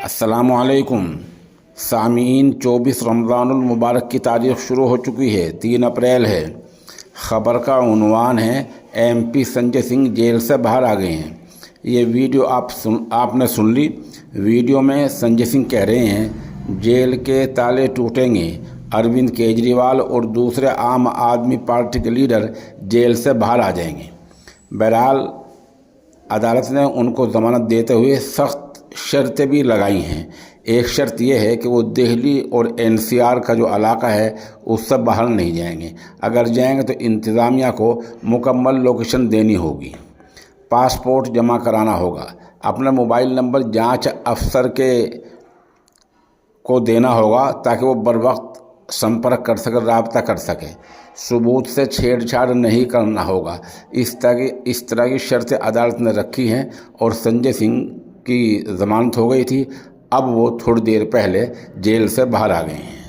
अस्सलामुअलैकुम सामीन। 24 रमज़ानुल मुबारक की तारीख़ शुरू हो चुकी है। 3 अप्रैल है। ख़बर का उन्वान है MP संजय सिंह जेल से बाहर आ गए हैं। ये वीडियो आपने सुन ली। वीडियो में संजय सिंह कह रहे हैं जेल के ताले टूटेंगे, अरविंद केजरीवाल और दूसरे आम आदमी पार्टी के लीडर जेल से बाहर आ जाएंगे। बहरहाल अदालत ने उनको ज़मानत देते हुए सख्त शर्तें भी लगाई हैं। एक शर्त यह है कि वो दिल्ली और NCR का जो इलाका है उससे बाहर नहीं जाएंगे। अगर जाएंगे तो इंतज़ामिया को मुकम्मल लोकेशन देनी होगी, पासपोर्ट जमा कराना होगा, अपना मोबाइल नंबर जांच अफसर को देना होगा ताकि वो बर वक्त संपर्क कर सके, राब्ता कर सके। सबूत से छेड़छाड़ नहीं करना होगा। इस तरह की शर्तें अदालत ने रखी हैं और संजय सिंह की ज़मानत हो गई थी। अब वो थोड़ी देर पहले जेल से बाहर आ गए हैं।